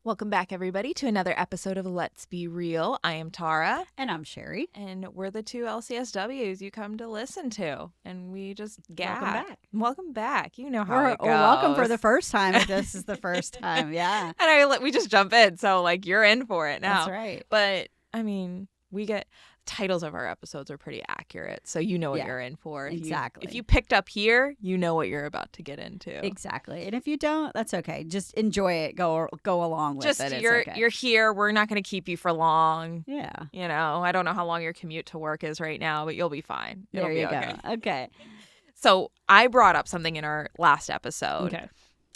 Welcome back, everybody, to another episode of Let's Be Real. I am Tara. And I'm Sheri. And we're the two LCSWs you come to listen to. And we just gab. Welcome back. Welcome back. You know how it goes. Welcome for the first time if this is the first time. Yeah. And we just jump in. So, you're in for it now. That's right. But, we get... titles of our episodes are pretty accurate, so you know what you're in for. Exactly. If you picked up here, you know what you're about to get into. Exactly. And if you don't, that's okay. Just enjoy it. Go along with it. It's you're okay. You're here. We're not going to keep you for long. Yeah. I don't know how long your commute to work is right now, but you'll be fine. There you okay. go. Okay. So I brought up something in our last episode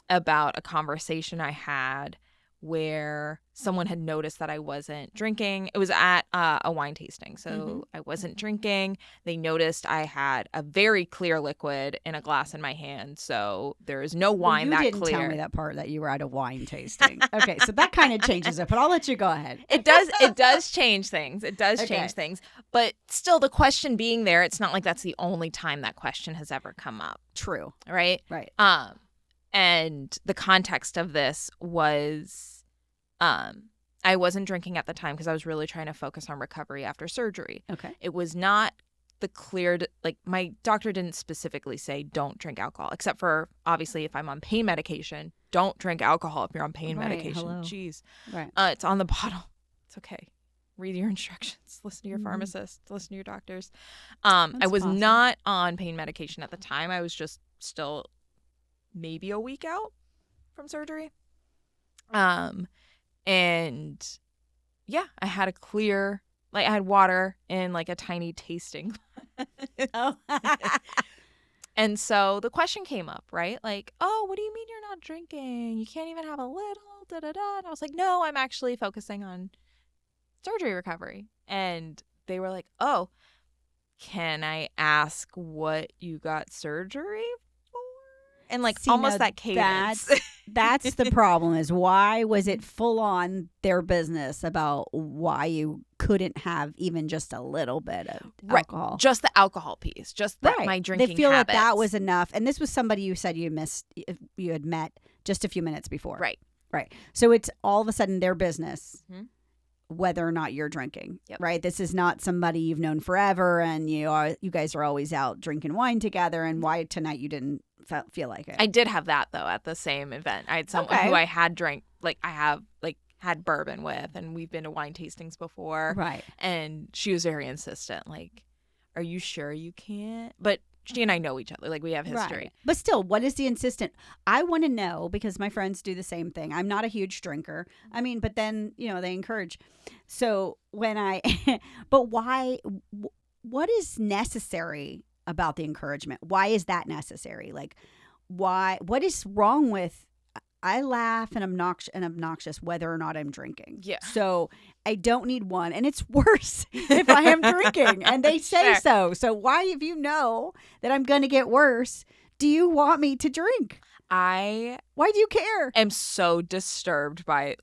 about a conversation I had where someone had noticed that I wasn't drinking. It was at a wine tasting, so I wasn't drinking. They noticed I had a very clear liquid in a glass in my hand, so there is no wine that clear. You didn't tell me that part that you were at a wine tasting. Okay, so that kind of changes it, but I'll let you go ahead. It does change things. It does change things. But still, the question being there, it's not like that's the only time that question has ever come up. True. Right? Right. And the context of this was I wasn't drinking at the time because I was really trying to focus on recovery after surgery. Okay. It was not the cleared, my doctor didn't specifically say don't drink alcohol, except for obviously if I'm on pain medication, don't drink alcohol if you're on pain medication. Hello. Jeez. Right. It's on the bottle. It's okay. Read your instructions. Listen to your pharmacist. Listen to your doctors. I was not on pain medication at the time. I was just still maybe a week out from surgery. And yeah, I had a clear, I had water in a tiny tasting. Oh. And so the question came up, right? Oh, what do you mean you're not drinking? You can't even have a little, da-da-da. And I was like, no, I'm actually focusing on surgery recovery. And they were like, oh, can I ask what you got surgery for? And almost that cadence. That's the problem, is why was it full on their business about why you couldn't have even just a little bit of alcohol? Just the alcohol piece, just that my drinking They feel habits. that was enough. And this was somebody you said you had met just a few minutes before. Right. So it's all of a sudden their business whether or not you're drinking, right? This is not somebody you've known forever and you guys are always out drinking wine together, and why tonight you didn't feel like it. I did have that though at the same event. I had someone who I had drank, had bourbon with, and we've been to wine tastings before. Right. And she was very insistent, are you sure you can't? But she and I know each other. We have history. Right. But still, what is the insistent? I want to know, because my friends do the same thing. I'm not a huge drinker. But then, they encourage. So but why, what is necessary about the encouragement? Why is that necessary? What is wrong with, I laugh and obnoxious whether or not I'm drinking. Yeah. So I don't need one. And it's worse if I am drinking. And they say so. So why, if you know that I'm going to get worse, do you want me to drink? Why do you care? I'm so disturbed by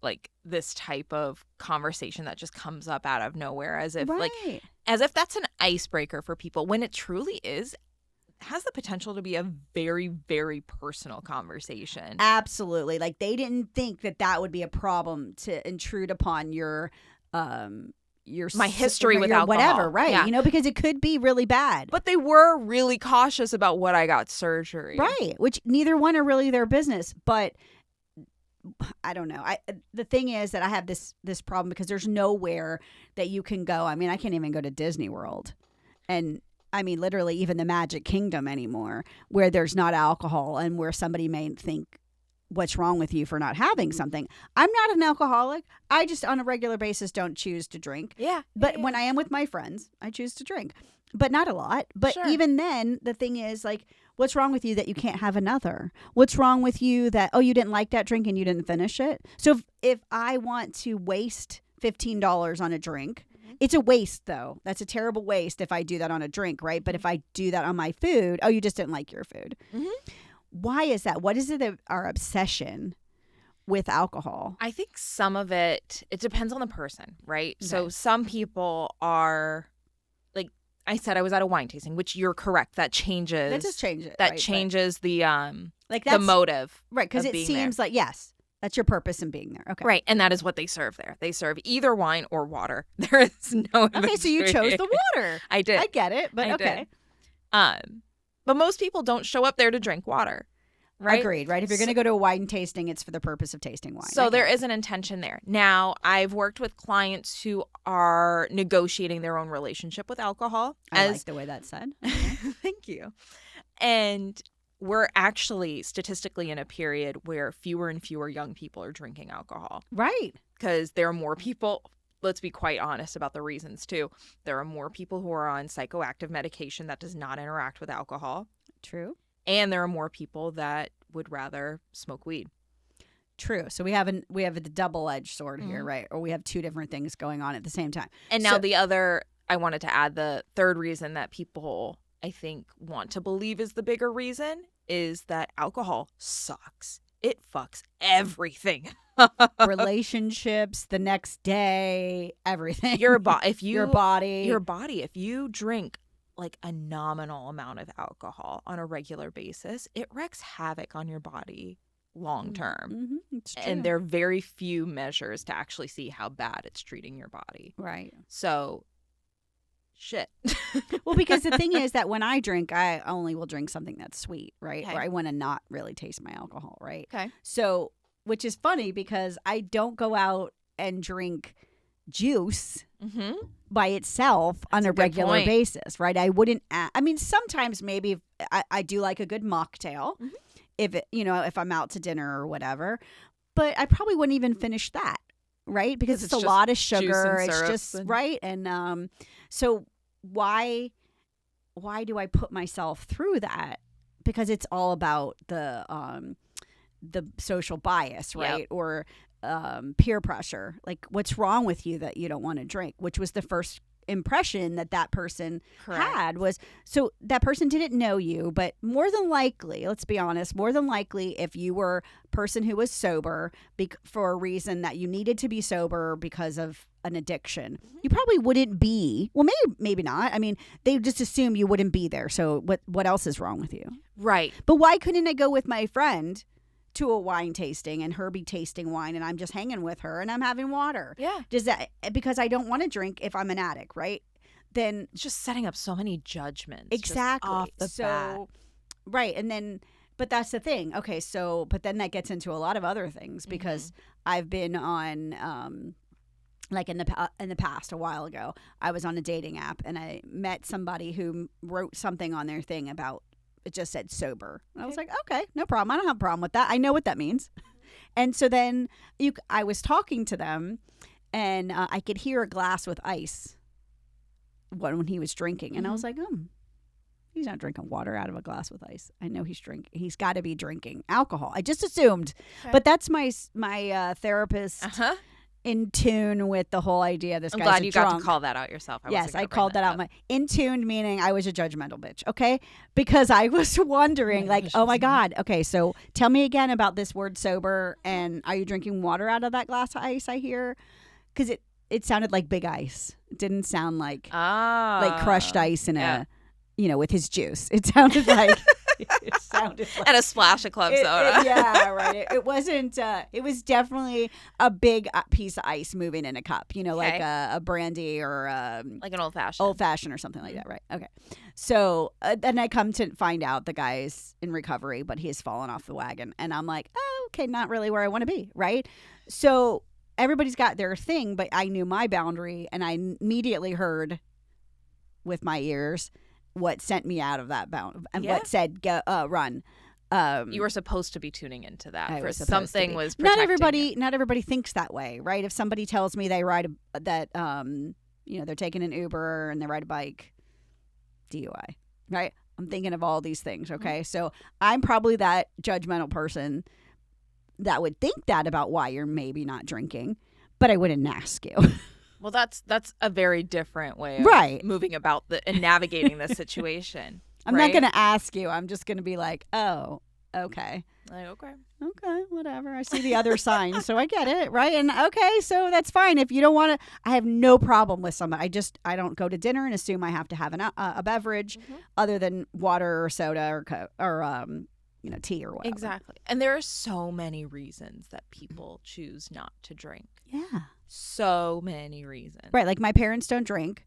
this type of conversation that just comes up out of nowhere, as if as if that's an icebreaker for people, when it truly has the potential to be a very, very personal conversation. Absolutely. They didn't think that would be a problem to intrude upon your my history with alcohol, whatever, right? Yeah. Because it could be really bad. But they were really cautious about what I got surgery, right? Which neither one are really their business. But I don't know. The thing is that I have this problem because there's nowhere that you can go. I can't even go to Disney World, and literally even the Magic Kingdom anymore, where there's not alcohol and where somebody may think, what's wrong with you for not having something? I'm not an alcoholic. I just on a regular basis don't choose to drink. Yeah. But when I am with my friends, I choose to drink. But not a lot. But even then, the thing is, what's wrong with you that you can't have another? What's wrong with you that, you didn't like that drink and you didn't finish it? So if I want to waste $15 on a drink, it's a waste, though. That's a terrible waste if I do that on a drink, right? But if I do that on my food, you just didn't like your food. Mm-hmm. Why is that? What is it that our obsession with alcohol? I think some of it depends on the person, right? Okay. So some people are, I said I was at a wine tasting, which you're correct. That changes. That does change it. That changes the the motive. Right, because it seems there. yes. That's your purpose in being there. Okay. Right. And that is what they serve there. They serve either wine or water. There is no Okay, so you chose the water. I did. I get it, but okay. But most people don't show up there to drink water. Right? Agreed, right? If you're going to go to a wine tasting, it's for the purpose of tasting wine. So there is an intention there. Now, I've worked with clients who are negotiating their own relationship with alcohol. I like the way that's said. Okay. Thank you. And we're actually statistically in a period where fewer and fewer young people are drinking alcohol. Right. Because there are more people. Let's be quite honest about the reasons, too. There are more people who are on psychoactive medication that does not interact with alcohol. True. And there are more people that would rather smoke weed. True. So we have a double-edged sword here, right? Or we have two different things going on at the same time. And now I wanted to add the third reason that people, I think, want to believe is the bigger reason is that alcohol sucks. It fucks everything. Relationships, the next day, everything. Your body. If you drink like a nominal amount of alcohol on a regular basis, it wreaks havoc on your body long term. It's true. And there are very few measures to actually see how bad it's treating your body. Right. So, shit. Well, because the thing is that when I drink, I only will drink something that's sweet, right? Okay. Or I want to not really taste my alcohol, right? Okay. So, which is funny because I don't go out and drink juice by itself on a regular basis, right? I wouldn't. I mean, sometimes maybe I do like a good mocktail if I'm out to dinner or whatever, but I probably wouldn't even finish that, right? Because it's a lot of sugar. It's just right, and so why do I put myself through that? Because it's all about the social bias, right? Yep. Or peer pressure. Like, what's wrong with you that you don't want to drink? Which was the first impression that person had was, so that person didn't know you, but more than likely, let's be honest, more than likely, if you were a person who was sober for a reason that you needed to be sober because of an addiction, you probably wouldn't be. Well, maybe not. I mean, they just assume you wouldn't be there. So what else is wrong with you? Right. But why couldn't I go with my friend to a wine tasting and her be tasting wine and I'm just hanging with her and I'm having water? Yeah. Does that, because I don't want to drink if I'm an addict, right? Then it's just setting up so many judgments. Exactly. Off the bat. Right. And then, but that's the thing. Okay. So, but then that gets into a lot of other things because I've been on, like in the past, a while ago, I was on a dating app and I met somebody who wrote something on their thing about, it just said sober. And I was like, okay, no problem. I don't have a problem with that. I know what that means. And so then I was talking to them and I could hear a glass with ice when he was drinking. And I was like, he's not drinking water out of a glass with ice. I know he's drinking. He's got to be drinking alcohol. I just assumed. Okay. But that's my therapist in tune with the whole idea this guy's a drunk. I'm glad you got to call that out yourself. Yes, I called that out. In tune meaning I was a judgmental bitch, okay? Because I was wondering, oh my God, okay, so tell me again about this word sober, and are you drinking water out of that glass of ice I hear? Because it sounded like big ice. It didn't sound like crushed ice in a, with his juice. It sounded like... and a splash of club soda. Yeah, right. It wasn't. It was definitely a big piece of ice moving in a cup. Like a brandy or like an old fashioned or something like that. Right. Okay. So then I come to find out the guy's in recovery, but he has fallen off the wagon, and I'm like, oh, okay, not really where I want to be. Right. So everybody's got their thing, but I knew my boundary, and I immediately heard with my ears what sent me out of that bound and what said go run. You were supposed to be tuning into that. I was something was not everybody thinks that way, right? If somebody tells me they ride they're taking an Uber and they ride a bike, DUI, right? I'm thinking of all these things. Okay, so I'm probably that judgmental person that would think that about why you're maybe not drinking, but I wouldn't ask you. Well, that's a very different way of moving about and navigating the situation. I'm not going to ask you. I'm just going to be like, oh, okay. Like, okay, whatever. I see the other signs, so I get it, right? And okay, so that's fine. If you don't want to, I have no problem with somebody. I don't go to dinner and assume I have to have a beverage other than water or soda or tea or whatever. Exactly. And there are so many reasons that people choose not to drink. Yeah. So many reasons. Right. Like my parents don't drink.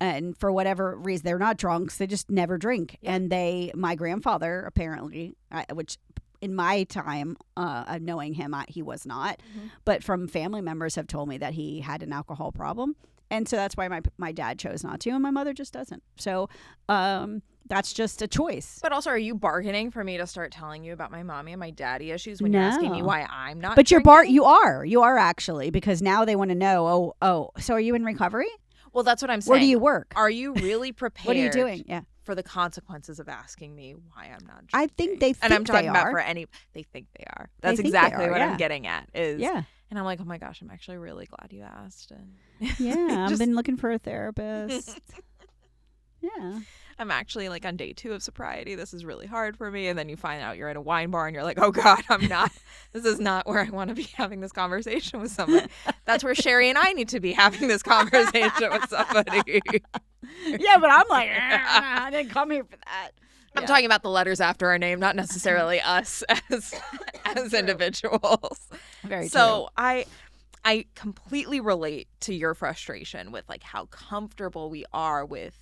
And for whatever reason, they're not drunks. They just never drink. Yeah. And my grandfather, apparently, which in my time of knowing him, he was not. Mm-hmm. But from family members have told me that he had an alcohol problem. And so that's why my dad chose not to. And my mother just doesn't. So that's just a choice. But also, are you bargaining for me to start telling you about my mommy and my daddy issues when you're asking me why I'm not But drinking? you are actually, because now they want to know, so are you in recovery? Well, that's what I'm saying. Where do you work? Are you really prepared? What are you doing? Yeah. For the consequences of asking me why I'm not drinking? I think they think and I'm talking they about are. for any. They think they are. That's exactly what I'm getting at. Yeah. And I'm like, oh my gosh, I'm actually really glad you asked. And yeah, I've been looking for a therapist. Yeah. I'm actually like on day 2 of sobriety. This is really hard for me. And then you find out you're at a wine bar and you're like, oh God, this is not where I want to be having this conversation with somebody. That's where Sheri and I need to be having this conversation with somebody. Yeah, but I'm like, I didn't come here for that. I'm talking about the letters after our name, not necessarily us as individuals. Very so true. I completely relate to your frustration with like how comfortable we are with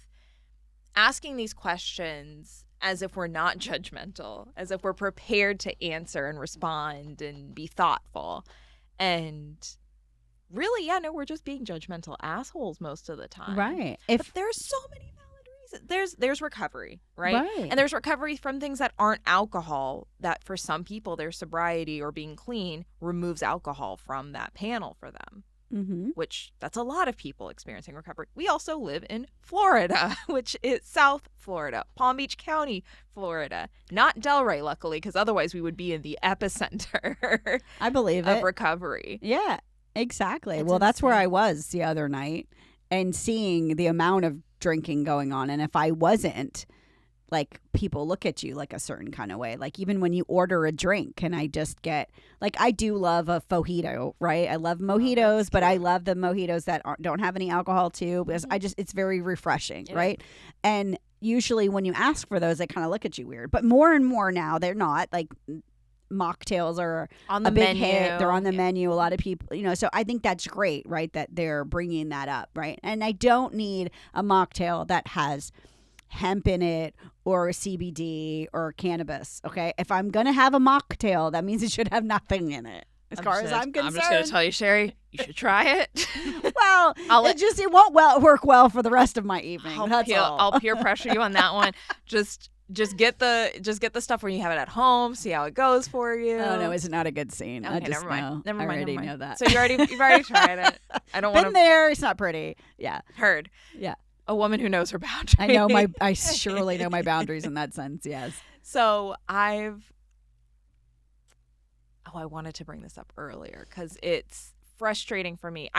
asking these questions as if we're not judgmental, as if we're prepared to answer and respond and be thoughtful. And really, we're just being judgmental assholes most of the time. Right. But there's so many valid reasons. There's recovery, right? And there's recovery from things that aren't alcohol, that for some people, their sobriety or being clean removes alcohol from that panel for them. Mm-hmm. Which that's a lot of people experiencing recovery. We also live in Florida, which is South Florida, Palm Beach County, Florida, not Delray, luckily, because otherwise we would be in the epicenter. I believe of recovery. Yeah, exactly. Well, that's where I was the other night, and seeing the amount of drinking going on, and if I wasn't, like, people look at you like a certain kind of way. Like, even when you order a drink, and I just get, like, I do love a fojito, right? I love mojitos, but I love the mojitos that don't have any alcohol too, because it's very refreshing, right? And usually when you ask for those, they kind of look at you weird. But more and more now, they're not. Like, mocktails are on the a big menu. hit. They're on the menu. A lot of people, so I think that's great, right? That they're bringing that up, right? And I don't need a mocktail that has hemp in it or CBD or cannabis. Okay, if I'm gonna have a mocktail, that means it should have nothing in it. As far as I'm concerned, I'm just gonna tell you, Sheri, you should try it. Well, it won't work well for the rest of my evening. I'll peer pressure you on that one. Just get the stuff when you have it at home. See how it goes for you. Oh no, it's not a good scene. Okay, never mind. I already know that. So you've already tried it. I don't want to. Been there. It's not pretty. Yeah. Heard. Yeah. A woman who knows her boundaries. I surely know my boundaries in that sense. Yes. So I wanted to bring this up earlier because it's frustrating for me.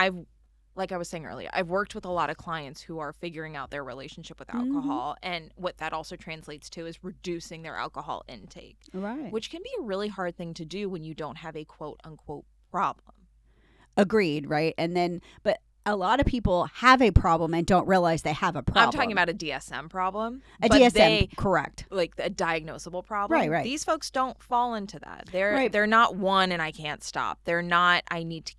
Like I was saying earlier, I've worked with a lot of clients who are figuring out their relationship with alcohol, and what that also translates to is reducing their alcohol intake. Right. Which can be a really hard thing to do when you don't have a quote unquote problem. Agreed, right? And then, but a lot of people have a problem and don't realize they have a problem. I'm talking about a DSM problem. Correct. Like a diagnosable problem. Right. These folks don't fall into that. They're not one and I can't stop. They're not I need to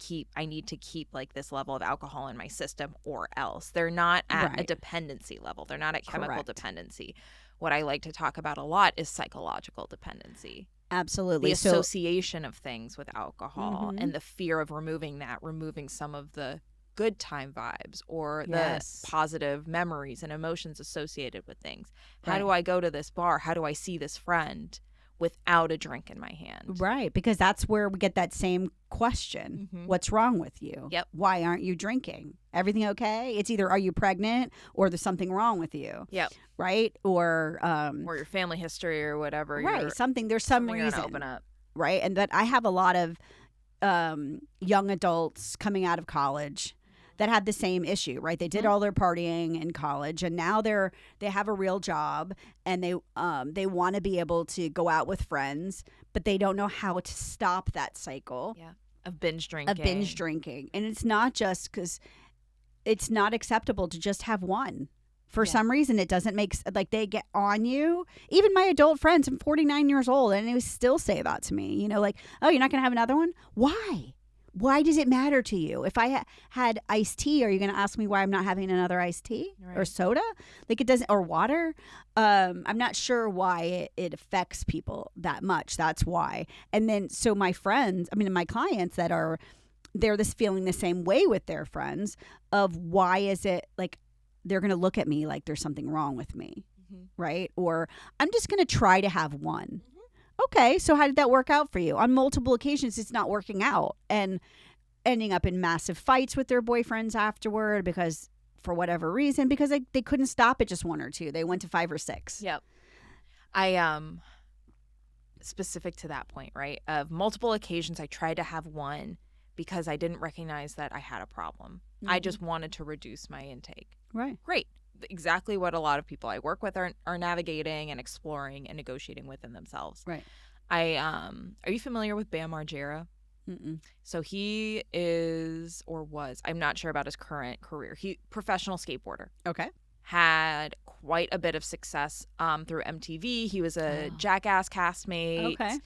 keep like this level of alcohol in my system or else. They're not at a dependency level. They're not at chemical dependency. What I like to talk about a lot is psychological dependency. Absolutely. The association of things with alcohol and the fear of removing some of the good time vibes or the positive memories and emotions associated with things. How do I go to this bar? How do I see this friend without a drink in my hand? Right, because that's where we get that same question. What's wrong with you? Yep. Why aren't you drinking? Everything okay? It's either are you pregnant or there's something wrong with you. Yep. Right? Or your family history or whatever. Right. There's some reason. Open up. Right. And that I have a lot of young adults coming out of college that had the same issue, right? They did all their partying in college, and now they have a real job, and they want to be able to go out with friends, but they don't know how to stop that cycle of binge drinking. And it's not just because it's not acceptable to just have one For some reason, it doesn't make like they get on you. Even my adult friends, I'm 49 years old, and they still say that to me. You know, like, oh, you're not going to have another one? Why? Why does it matter to you? If I had iced tea, are you going to ask me why I'm not having another iced tea or soda? Like it doesn't, or water. I'm not sure why it affects people that much. That's why. And then, so my friends, I mean, my clients that are, they're feeling the same way with their friends of why is it like, they're going to look at me like there's something wrong with me. Right. Or I'm just going to try to have one. Okay, so how did that work out for you? On multiple occasions, it's not working out and ending up in massive fights with their boyfriends afterward because for whatever reason, because they couldn't stop at just one or two. They went to 5 or 6. Yep. I specific to that point, right? Of multiple occasions, I tried to have one because I didn't recognize that I had a problem. I just wanted to reduce my intake. Right. Great. Exactly what a lot of people I work with are navigating and exploring and negotiating within themselves. Right. Are you familiar with Bam Margera? Mm-mm. So he is, or was, I'm not sure about his current career. Professional skateboarder. Okay. Had quite a bit of success through MTV. He was a Jackass castmate. Okay.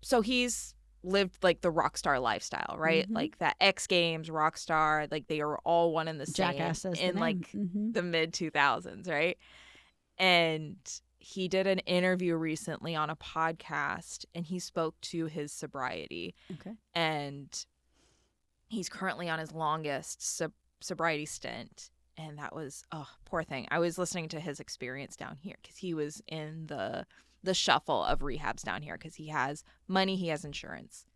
So he's lived like the rock star lifestyle, right? Like that X Games rock star, like they are all one and the same in like the mid 2000s, right? And he did an interview recently on a podcast and he spoke to his sobriety. Okay. And he's currently on his longest sobriety stint. And that was, poor thing. I was listening to his experience down here because he was in the shuffle of rehabs down here because he has money, he has insurance,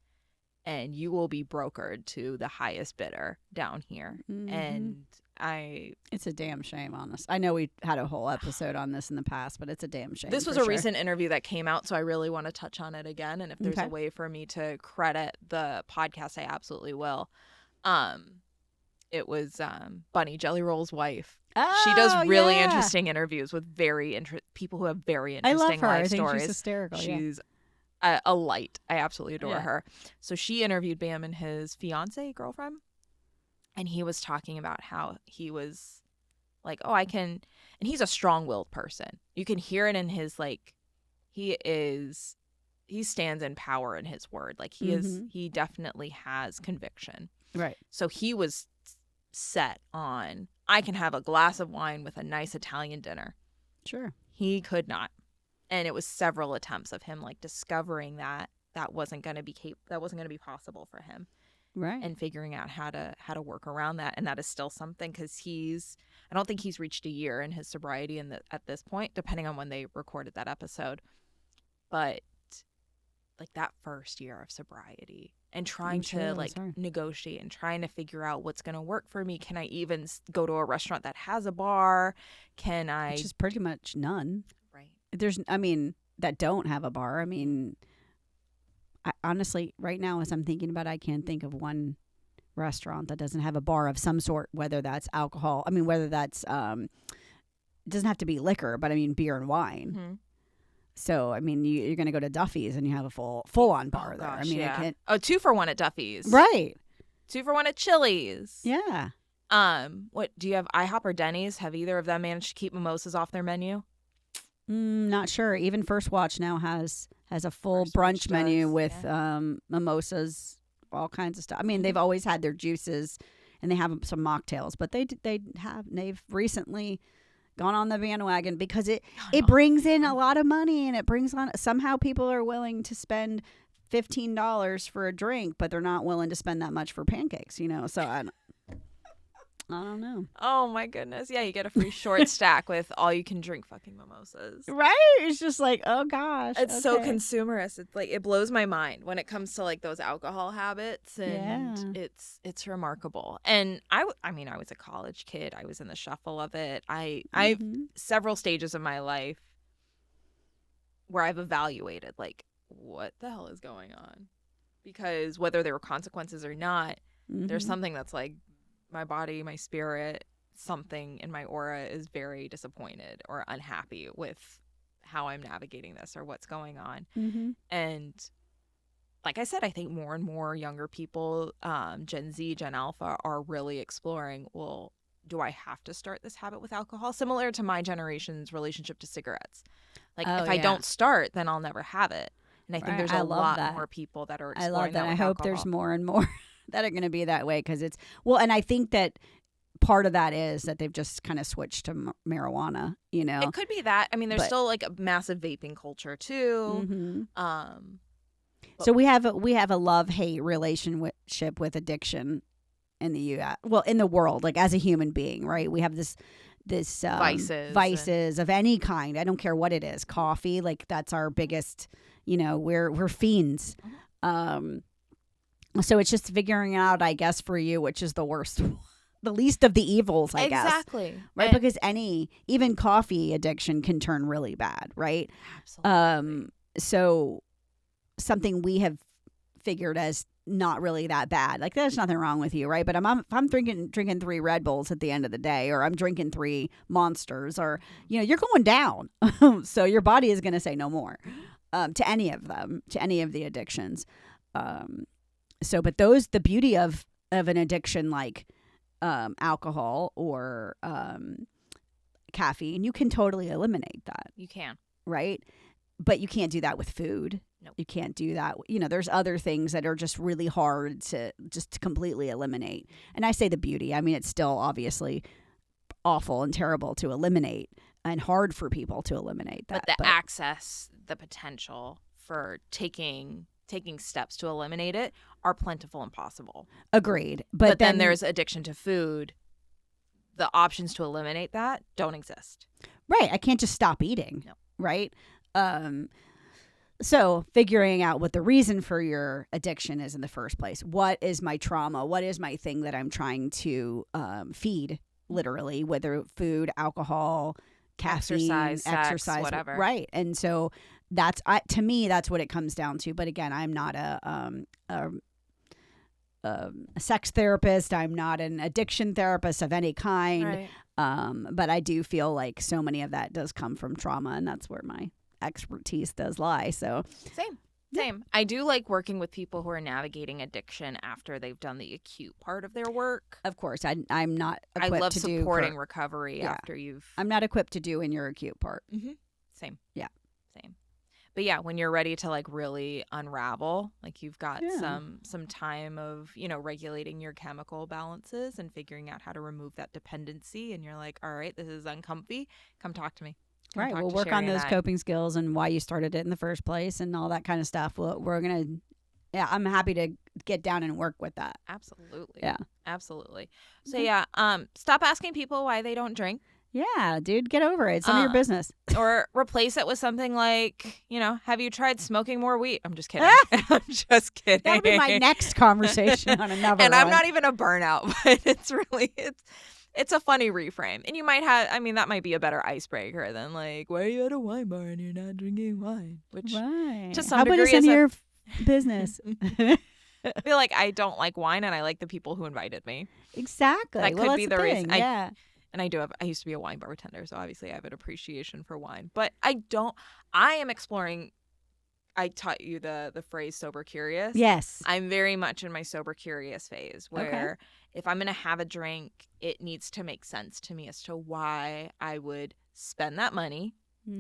and you will be brokered to the highest bidder down here. And it's a damn shame, honest. I know we had a whole episode on this in the past, but it's a damn shame. This was a recent interview that came out, so I really want to touch on it again. And if there's a way for me to credit the podcast, I absolutely will. It was Bunny Jelly Roll's wife. She does really interesting interviews with people who have very interesting life stories. I think she's hysterical. She's a light. I absolutely adore her. So she interviewed Bam and his girlfriend, and he was talking about how he was like, and he's a strong-willed person. You can hear it in his he stands in power in his word. Like he definitely has conviction. Right. So he was set on, I can have a glass of wine with a nice Italian dinner. Sure. He could not. And it was several attempts of him discovering that wasn't going to be possible for him. Right. And figuring out how to work around that. And that is still something because I don't think he's reached a year in his sobriety at this point, depending on when they recorded that episode. But that first year of sobriety and trying to negotiate and trying to figure out what's going to work for me. Can I even go to a restaurant that has a bar? Which is pretty much none. Right. That don't have a bar. I honestly, right now, as I'm thinking about it, I can't think of one restaurant that doesn't have a bar of some sort, whether that's alcohol. Whether that's, it doesn't have to be liquor, but beer and wine. Mm-hmm. So, you're going to go to Duffy's and you have a full-on bar there. Gosh, yeah. 2 for 1 at Duffy's. Right. 2 for 1 at Chili's. Yeah. What do you have? IHOP or Denny's? Have either of them managed to keep mimosas off their menu? Not sure. Even First Watch now has a full brunch menu with mimosas, all kinds of stuff. They've always had their juices and they have some mocktails, but they've recently gone on the bandwagon because it brings in a lot of money and it brings on, somehow people are willing to spend $15 for a drink, but they're not willing to spend that much for pancakes, so I don't know. Oh my goodness. Yeah, you get a free short stack with all you can drink fucking mimosas. Right? It's just oh gosh. It's so consumerist. It's it blows my mind when it comes to those alcohol habits, and it's remarkable. And I was a college kid. I was in the shuffle of it. I've several stages of my life where I've evaluated what the hell is going on, because whether there were consequences or not, there's something that's my body, my spirit, something in my aura is very disappointed or unhappy with how I'm navigating this or what's going on. And like I said, I think more and more younger people, Gen Z, Gen Alpha, are really exploring, well, do I have to start this habit with alcohol? Similar to my generation's relationship to cigarettes. Like, if I don't start, then I'll never have it. And I think there's a lot more people that are exploring that with alcohol. I hope there's more and more that are going to be that way, because it's, well, and I think that part of that is that they've just kind of switched to marijuana, you know. It could be that. I mean, there's still like a massive vaping culture too. Mm-hmm. So we have a love-hate relationship with addiction in the U.S. Well, in the world, like as a human being, right? We have this vices of any kind. I don't care what it is. Coffee, like that's our biggest, you know, we're fiends. So it's just figuring out, I guess, for you, which is the worst, the least of the evils, I guess. Exactly. Right. Because even coffee addiction can turn really bad. Right. Absolutely. So something we have figured as not really that bad. Like, there's nothing wrong with you, right? But if I'm drinking 3 Red Bulls at the end of the day, or I'm drinking 3 Monsters, or, you know, you're going down. So your body is going to say no more to any of them, to any of the addictions. But the beauty of an addiction like alcohol or caffeine, you can totally eliminate that. You can. Right? But you can't do that with food. Nope. You can't do that. You know, there's other things that are just really hard to completely eliminate. And I say the beauty. I mean, it's still obviously awful and terrible to eliminate and hard for people to eliminate that. But the access, the potential for taking steps to eliminate it are plentiful and possible. Agreed. But then there's addiction to food. The options to eliminate that don't exist. Right. I can't just stop eating. No. Right. So figuring out what the reason for your addiction is in the first place. What is my trauma? What is my thing that I'm trying to feed, literally, whether food, alcohol, caffeine, exercise, sex, whatever. Right. And so to me, that's what it comes down to. But again, I'm not a sex therapist. I'm not an addiction therapist of any kind. Right. But I do feel like so many of that does come from trauma, and that's where my expertise does lie. So same. I do like working with people who are navigating addiction after they've done the acute part of their work. Of course, I'm not equipped I love to supporting recovery after I'm not equipped to do in your acute part. Mm-hmm. Same. Yeah. Same. But yeah, when you're ready to like really unravel, like you've got some time of, you know, regulating your chemical balances and figuring out how to remove that dependency, and you're like, all right, this is uncomfy. Come talk to me. Right. We'll work on those coping skills and why you started it in the first place and all that kind of stuff. I'm happy to get down and work with that. Absolutely. Yeah. Absolutely. So stop asking people why they don't drink. Yeah, dude, get over it. It's none of your business. Or replace it with something like, you know, have you tried smoking more weed? I'm just kidding. I'm just kidding. That'll be my next conversation on another And one. I'm not even a burnout, but it's a funny reframe. And you might have, I mean, that might be a better icebreaker than like, why are you at a wine bar and you're not drinking wine? Which to some degree is your business. I feel like I don't like wine and I like the people who invited me. Exactly. That could be the reason. Yeah. I used to be a wine bartender, so obviously I have an appreciation for wine. But I am exploring. I taught you the phrase sober curious. Yes. I'm very much in my sober curious phase where if I'm going to have a drink, it needs to make sense to me as to why I would spend that money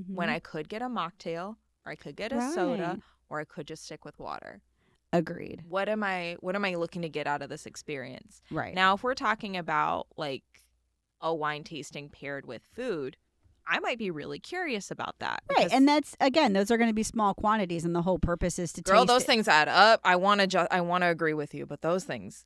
when I could get a mocktail, or I could get a soda, or I could just stick with water. Agreed. What am I looking to get out of this experience? Right. Now, if we're talking about like a wine tasting paired with food, I might be really curious about that. Right. And that's, again, those are going to be small quantities, and the whole purpose is to taste those things add up. I want to agree with you, but those things,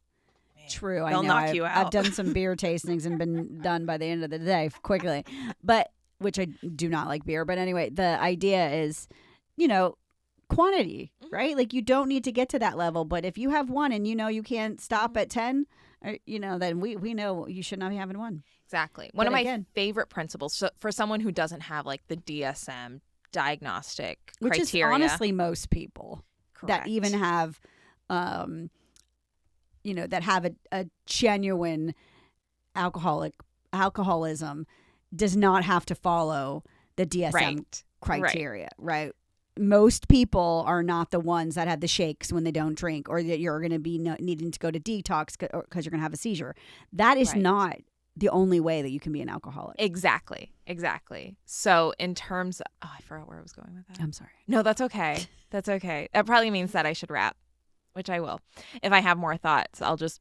man, true. They'll knock you out. I've done some beer tastings and been done by the end of the day quickly, but which I do not like beer. But anyway, the idea is, you know, quantity, right? Like, you don't need to get to that level, but if you have one and you know you can't stop at 10, or, you know, then we know you should not be having one. Exactly. One of my favorite principles for someone who doesn't have like the DSM diagnostic which criteria. Which is honestly most people. Correct. That even have, you know, that have a genuine alcoholism does not have to follow the DSM criteria, right? Most people are not the ones that have the shakes when they don't drink, or that you're going to be needing to go to detox because you're going to have a seizure. That is not the only way that you can be an alcoholic. Exactly. So in terms of, I forgot where I was going with that. I'm sorry. No, that's okay. That probably means that I should wrap, which I will. If I have more thoughts, I'll just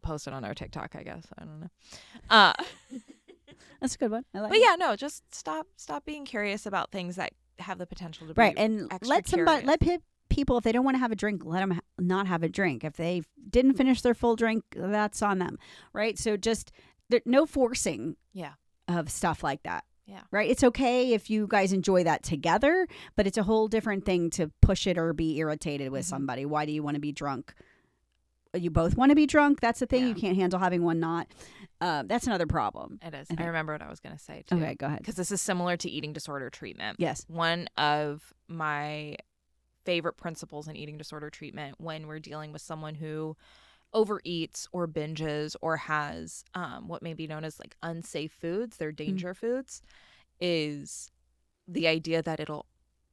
post it on our TikTok, I guess. I don't know. That's a good one. I like but it. Yeah, no, just stop being curious about things that have the potential to be right. And let people, if they don't want to have a drink, let them not have a drink. If they didn't finish their full drink, that's on them. Right. So just no forcing of stuff like that. Yeah. Right. It's okay if you guys enjoy that together, but it's a whole different thing to push it or be irritated with somebody. Why do you want to be drunk? You both want to be drunk. That's the thing. Yeah. You can't handle having one not. That's another problem. It is. I remember what I was going to say too. Okay, go ahead. Because this is similar to eating disorder treatment. Yes. One of my favorite principles in eating disorder treatment when we're dealing with someone who overeats or binges or has what may be known as like unsafe foods, their danger foods, is the idea that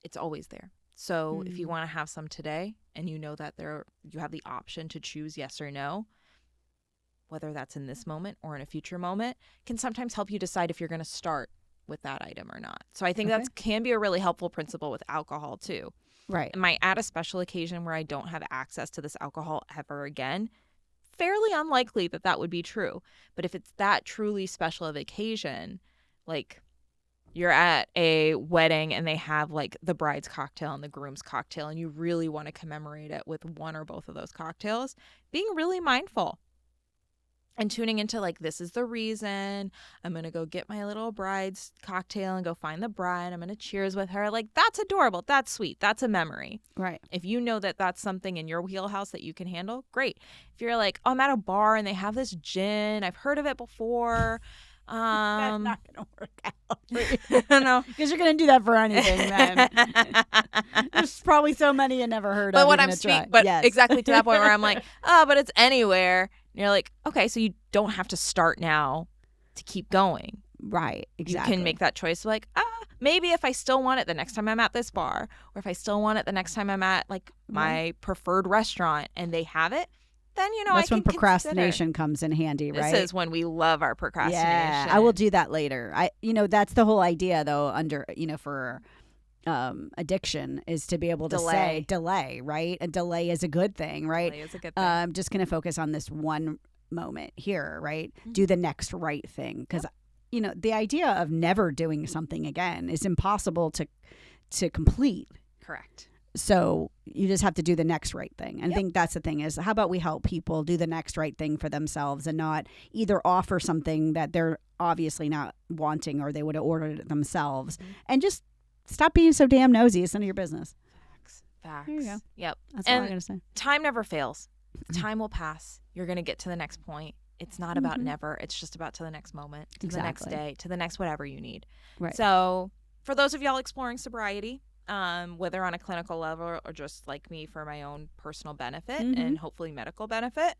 it's always there. So if you want to have some today and you know that you have the option to choose yes or no, whether that's in this moment or in a future moment, can sometimes help you decide if you're going to start with that item or not. So I think that can be a really helpful principle with alcohol too. Right. Am I at a special occasion where I don't have access to this alcohol ever again? Fairly unlikely that would be true. But if it's that truly special of occasion, like you're at a wedding and they have like the bride's cocktail and the groom's cocktail, and you really want to commemorate it with one or both of those cocktails, being really mindful and tuning into like, this is the reason I'm going to go get my little bride's cocktail and go find the bride. I'm going to cheers with her. Like, that's adorable. That's sweet. That's a memory. Right. If you know that that's something in your wheelhouse that you can handle, great. If you're like, oh, I'm at a bar and they have this gin, I've heard of it before. That's not going to work No, out. No, because you're going to do that for anything then. There's probably so many you never heard of. But what I'm speaking, but yes. Exactly to that point where I'm like, oh, but it's anywhere. And you're like, okay, so you don't have to start now to keep going. Right, exactly. You can make that choice like, maybe if I still want it the next time I'm at this bar, or if I still want it the next time I'm at like my preferred restaurant and they have it, then, that's when procrastination comes in handy, right? This is when we love our procrastination. Yeah, I will do that later. That's the whole idea, though, for addiction is to be able to say delay, right? A delay is a good thing, right? Delay is a good thing. I'm just going to focus on this one moment here, right? Mm-hmm. Do the next right thing. Because, the idea of never doing something again is impossible to complete. Correct. So you just have to do the next right thing. And I think that's the thing is, how about we help people do the next right thing for themselves and not either offer something that they're obviously not wanting or they would have ordered it themselves, and just stop being so damn nosy. It's none of your business. Facts. There you go. Yep. That's all I'm going to say. Time never fails. Time will pass. You're going to get to the next point. It's not about never. It's just about to the next moment, to the next day, to the next whatever you need. Right. So for those of y'all exploring sobriety, whether on a clinical level or just like me for my own personal benefit and hopefully medical benefit,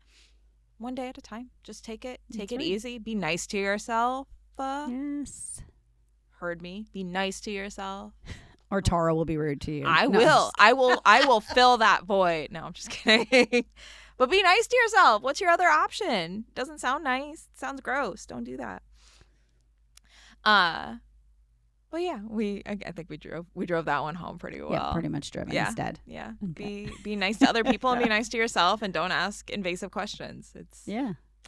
one day at a time. Just take it easy. Be nice to yourself. Yes. Heard me. Be nice to yourself. Or Tara will be rude to you. I will fill that void. No, I'm just kidding. But be nice to yourself. What's your other option? Doesn't sound nice. It sounds gross. Don't do that. Well, yeah, I think we drove that one home pretty well. Yeah, pretty much driven instead. Yeah. Okay. Be nice to other people and be nice to yourself, and don't ask invasive questions.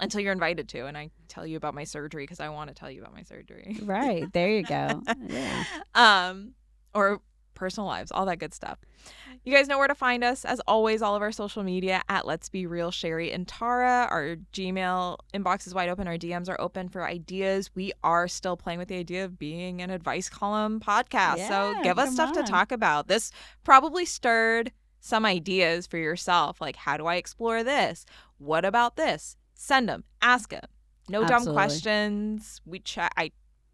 Until you're invited to, and I tell you about my surgery because I want to tell you about my surgery. Right. There you go. Yeah. Or personal lives, all that good stuff. You guys know where to find us. As always, all of our social media at Let's Be Real, Sheri and Tara. Our Gmail inbox is wide open. Our DMs are open for ideas. We are still playing with the idea of being an advice column podcast. Yeah, so give us stuff to talk about. This probably stirred some ideas for yourself. Like, how do I explore this? What about this? Send them. Ask them. No dumb questions.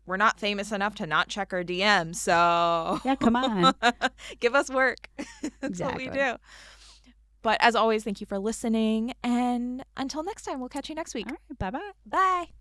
We're not famous enough to not check our DMs, so yeah, come on. Give us work. That's what we do. But as always, thank you for listening. And until next time, we'll catch you next week. All right, bye-bye. Bye.